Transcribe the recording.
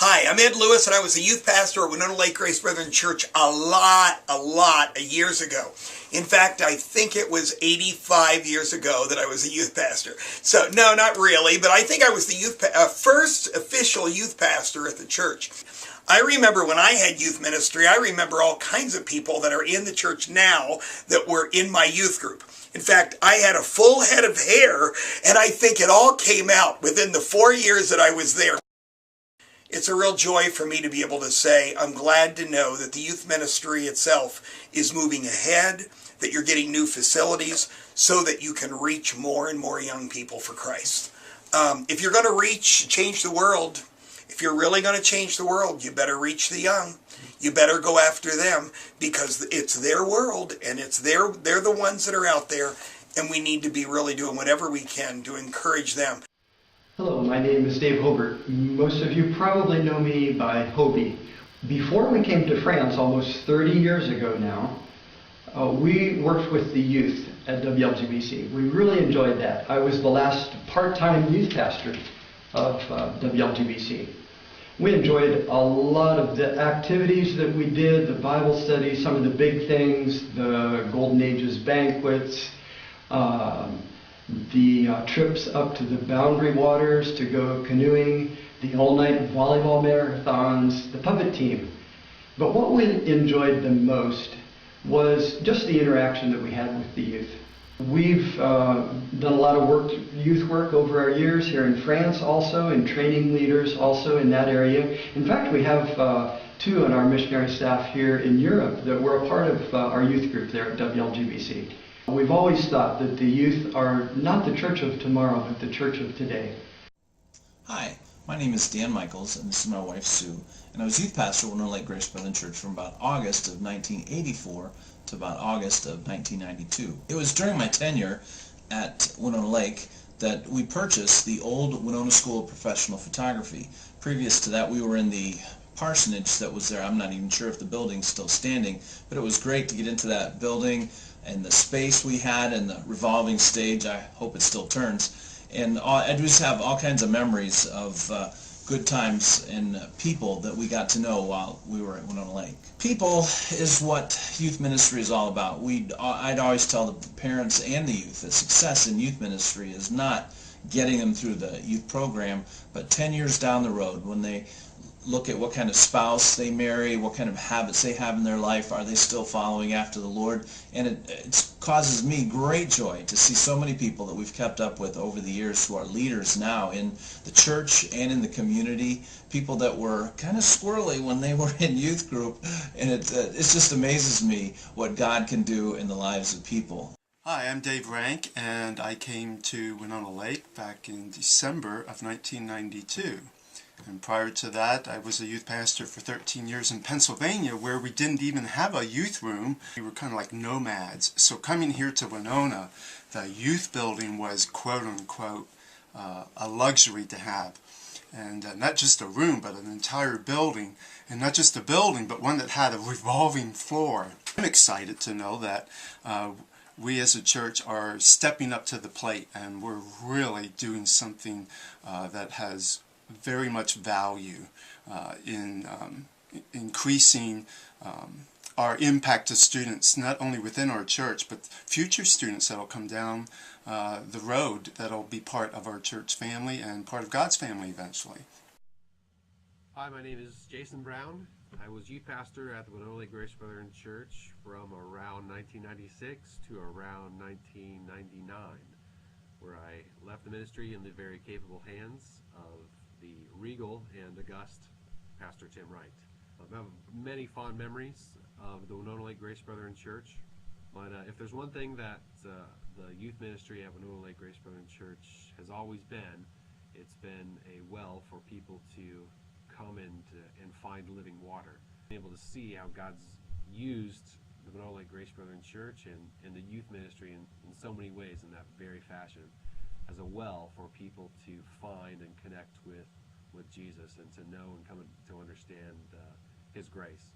Hi, I'm Ed Lewis, and I was a youth pastor at Winona Lake Grace Brethren Church a lot of years ago. In fact, I think it was 85 years ago that I was a youth pastor. So, no, not really, but I think I was the first official youth pastor at the church. I remember when I had youth ministry, I remember all kinds of people that are in the church now that were in my youth group. In fact, I had a full head of hair, and I think it all came out within the 4 years that I was there. It's a real joy for me to be able to say I'm glad to know that the youth ministry itself is moving ahead, that you're getting new facilities so that you can reach more and more young people for Christ. If you're going to change the world, if you're really going to change the world, you better reach the young. You better go after them because it's their world and they're the ones that are out there, and we need to be really doing whatever we can to encourage them. Hello, my name is Dave Hobert. Most of you probably know me by Hobie. Before we came to France, almost 30 years ago now, we worked with the youth at wlgbc. We really enjoyed that. I was the last part-time youth pastor of wlgbc. We enjoyed a lot of the activities that we did, the Bible study, some of the big things, the Golden Ages banquets, the trips up to the boundary waters to go canoeing, the all-night volleyball marathons, the puppet team. But what we enjoyed the most was just the interaction that we had with the youth. We've done a lot of youth work over our years here in France also, and training leaders also in that area. In fact, we have two on our missionary staff here in Europe that were a part of our youth group there at wlgbc. We've always thought that the youth are not the church of tomorrow, but the church of today. Hi, my name is Dan Michaels, and this is my wife Sue, and I was youth pastor at Winona Lake Grace Brethren Church from about August of 1984 to about August of 1992. It was during my tenure at Winona Lake that we purchased the old Winona School of Professional Photography. Previous to that, we were in the parsonage that was there. I'm not even sure if the building's still standing, but it was great to get into that building and the space we had and the revolving stage. I hope it still turns. And I just have all kinds of memories of good times and people that we got to know while we were at Winona Lake. People is what youth ministry is all about. I'd always tell the parents and the youth that success in youth ministry is not getting them through the youth program, but 10 years down the road when they look at what kind of spouse they marry, what kind of habits they have in their life, are they still following after the Lord? And it causes me great joy to see so many people that we've kept up with over the years who are leaders now in the church and in the community, people that were kind of squirrely when they were in youth group, and it just amazes me what God can do in the lives of people. Hi, I'm Dave Rank, and I came to Winona Lake back in December of 1992. And prior to that, I was a youth pastor for 13 years in Pennsylvania, where we didn't even have a youth room. We were kind of like nomads. So coming here to Winona, the youth building was quote-unquote a luxury to have. And not just a room, but an entire building. And not just a building, but one that had a revolving floor. I'm excited to know that we as a church are stepping up to the plate, and we're really doing something that has very much value in increasing our impact to students, not only within our church, but future students that will come down the road that will be part of our church family and part of God's family eventually. Hi, my name is Jason Brown. I was youth pastor at the Winona Lake Grace Brethren Church from around 1996 to around 1999, where I left the ministry in the very capable hands of the regal and august Pastor Tim Wright. I have many fond memories of the Winona Lake Grace Brethren Church, but if there's one thing that the youth ministry at Winona Lake Grace Brethren Church has always been, it's been a well for people to come and find living water. Being able to see how God's used the Winona Lake Grace Brethren Church and the youth ministry in so many ways in that very fashion, as a well for people to find and connect with Jesus and to know and come to understand His grace.